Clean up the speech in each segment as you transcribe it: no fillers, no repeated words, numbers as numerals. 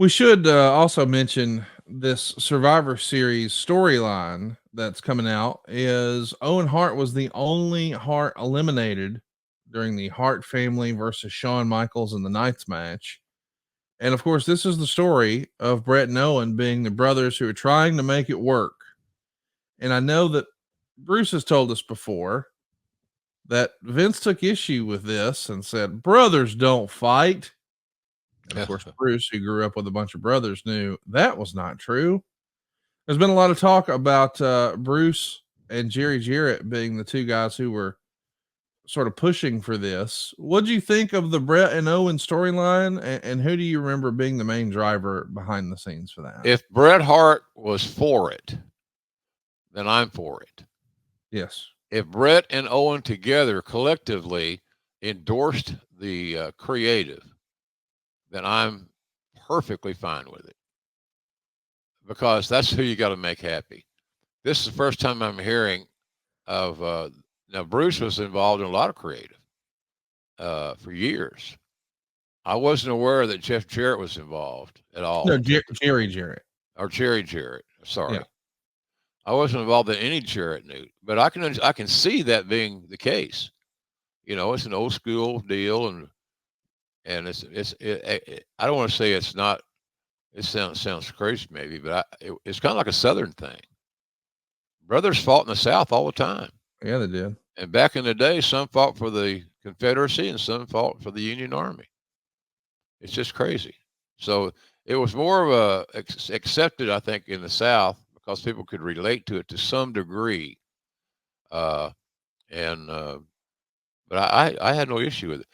We should also mention this Survivor Series storyline that's coming out is Owen Hart was the only Hart eliminated during the Hart family versus Shawn Michaels in the Knights match. And of course, this is the story of Bret and Owen being the brothers who are trying to make it work. And I know that Bruce has told us before that Vince took issue with this and said, brothers don't fight. And of course, Bruce, who grew up with a bunch of brothers, knew that was not true. There's been a lot of talk about Bruce and Jerry Jarrett being the two guys who were sort of pushing for this. What do you think of the Bret and Owen storyline, and who do you remember being the main driver behind the scenes for that? If Bret Hart was for it, then I'm for it. Yes. If Bret and Owen together collectively endorsed the creative, then I'm perfectly fine with it, because that's who you got to make happy. This is the first time I'm hearing of now Bruce was involved in a lot of creative for years. I wasn't aware that Jeff Jarrett was involved at all. No, Jerry Jarrett. Or Jerry Jarrett. Sorry. Yeah. I wasn't involved in any Jarrett news, but I can see that being the case. You know, it's an old school deal, and I don't want to say it's not. It sounds crazy maybe, but it's kind of like a Southern thing. Brothers fought in the South all the time. Yeah, they did. And back in the day, some fought for the Confederacy and some fought for the Union Army. It's just crazy. So it was more of a accepted, I think, in the South because people could relate to it to some degree. But I had no issue with it.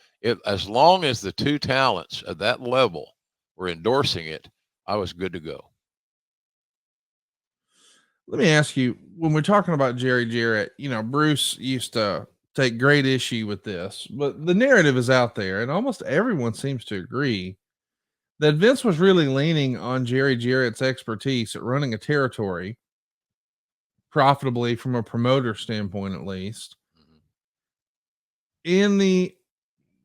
As long as the two talents at that level were endorsing it, I was good to go. Let me ask you, when we're talking about Jerry Jarrett, you know, Bruce used to take great issue with this, but the narrative is out there, and almost everyone seems to agree that Vince was really leaning on Jerry Jarrett's expertise at running a territory profitably from a promoter standpoint, at least, in the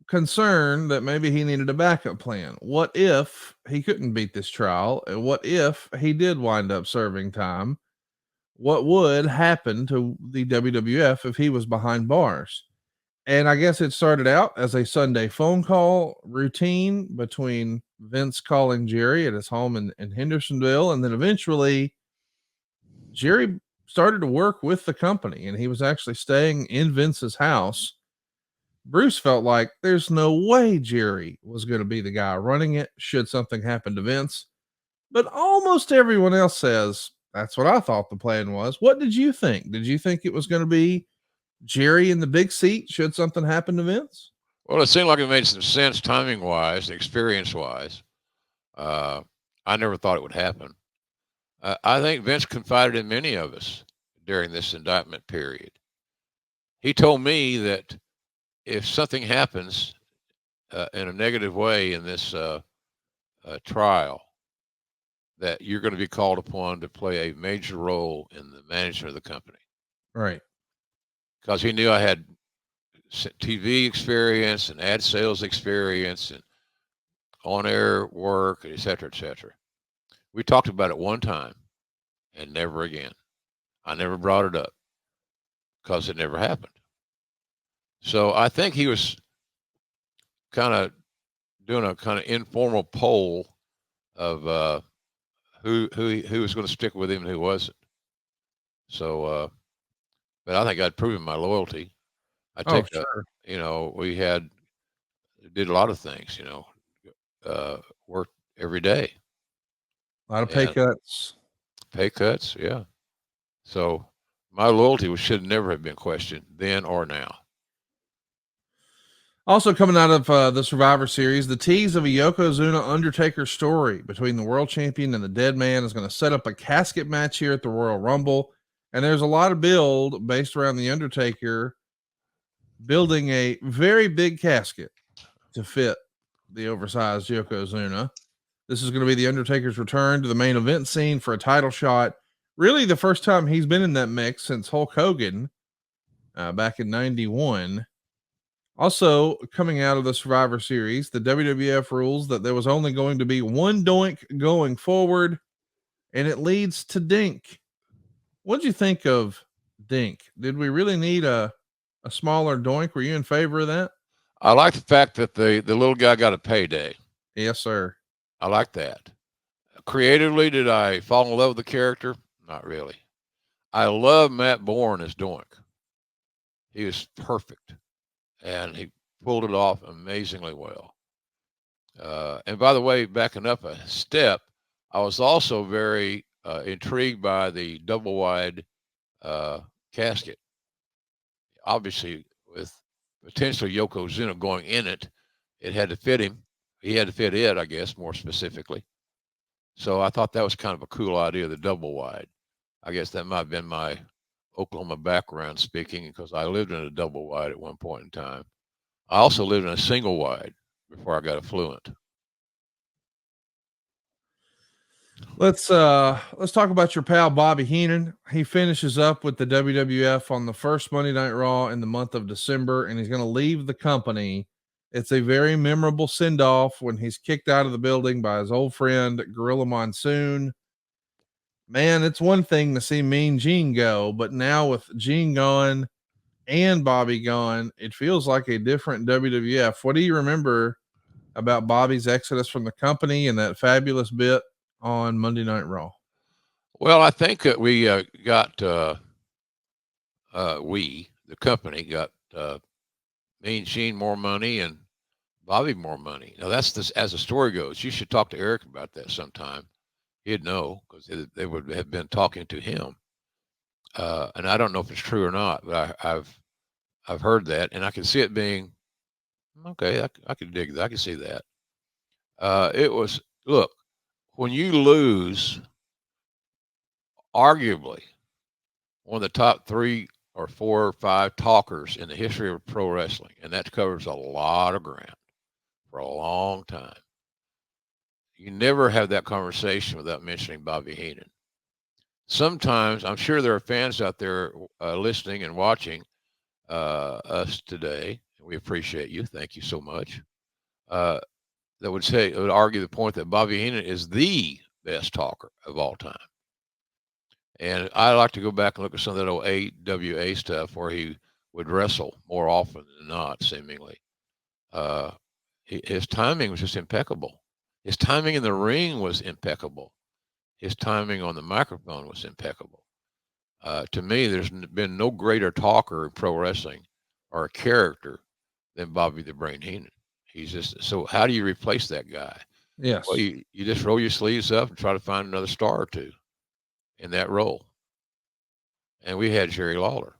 concern that maybe he needed a backup plan. What if he couldn't beat this trial? And what if he did wind up serving time? What would happen to the WWF if he was behind bars? And I guess it started out as a Sunday phone call routine between Vince calling Jerry at his home in Hendersonville. And then eventually Jerry started to work with the company, and he was actually staying in Vince's house. Bruce felt like there's no way Jerry was going to be the guy running it should something happen to Vince. But almost everyone else says that's what I thought the plan was. What did you think? Did you think it was going to be Jerry in the big seat should something happen to Vince? Well, it seemed like it made some sense timing wise, experience wise. I never thought it would happen. I think Vince confided in many of us during this indictment period. He told me that if something happens in a negative way in this trial, that you're going to be called upon to play a major role in the management of the company. Right. Because he knew I had TV experience and ad sales experience and on-air work, et cetera, et cetera. We talked about it one time and never again. I never brought it up because it never happened. So I think he was kind of doing a kind of informal poll of who was going to stick with him and who wasn't. So, but I think I'd proven my loyalty. I take, sure. you know, we did a lot of things, you know, worked every day. A lot of pay cuts. Pay cuts, yeah. So my loyalty should never have been questioned then or now. Also coming out of the Survivor Series, the tease of a Yokozuna Undertaker story between the world champion and the dead man is going to set up a casket match here at the Royal Rumble. And there's a lot of build based around the Undertaker building a very big casket to fit the oversized Yokozuna. This is going to be the Undertaker's return to the main event scene for a title shot. Really the first time he's been in that mix since Hulk Hogan back in 91. Also, coming out of the Survivor Series, the WWF rules that there was only going to be one doink going forward, and it leads to Dink. What'd you think of Dink? Did we really need a smaller doink? Were you in favor of that? I like the fact that the little guy got a payday. Yes, sir. I like that. Creatively, did I fall in love with the character? Not really. I love Matt Bourne as Doink. He was perfect, and he pulled it off amazingly well. And by the way, backing up a step, I was also very intrigued by the double wide casket. Obviously, with potentially Yokozuna going in it, it had to fit him. He had to fit it, I guess, more specifically. So I thought that was kind of a cool idea, the double wide. I guess that might have been my Oklahoma background speaking, because I lived in a double wide at one point in time. I also lived in a single wide before I got affluent. Let's talk about your pal Bobby Heenan. He finishes up with the WWF on the first Monday Night Raw in the month of December, and he's going to leave the company. It's a very memorable send off when he's kicked out of the building by his old friend Gorilla Monsoon. Man, it's one thing to see Mean Gene go, but now with Gene gone and Bobby gone, it feels like a different WWF. What do you remember about Bobby's exodus from the company and that fabulous bit on Monday Night Raw? Well, I think that we got the company got Mean Gene more money and Bobby more money. Now that's this as the story goes. You should talk to Eric about that sometime. He'd know, because they would have been talking to him. And I don't know if it's true or not, but I've heard that, and I can see it being okay. I could dig that. I can see that. It was, look, when you lose, arguably one of the top 3 or 4 or 5 talkers in the history of pro wrestling, and that covers a lot of ground for a long time. You never have that conversation without mentioning Bobby Heenan. Sometimes, I'm sure there are fans out there listening and watching us today. We appreciate you. Thank you so much. That would argue the point that Bobby Heenan is the best talker of all time. And I like to go back and look at some of that old AWA stuff where he would wrestle more often than not, seemingly. His timing was just impeccable. His timing in the ring was impeccable. His timing on the microphone was impeccable. To me, there's been no greater talker in pro wrestling or a character than Bobby the Brain Heenan. He's just, so how do you replace that guy? Yes. Well, you just roll your sleeves up and try to find another star or two in that role. And we had Jerry Lawler.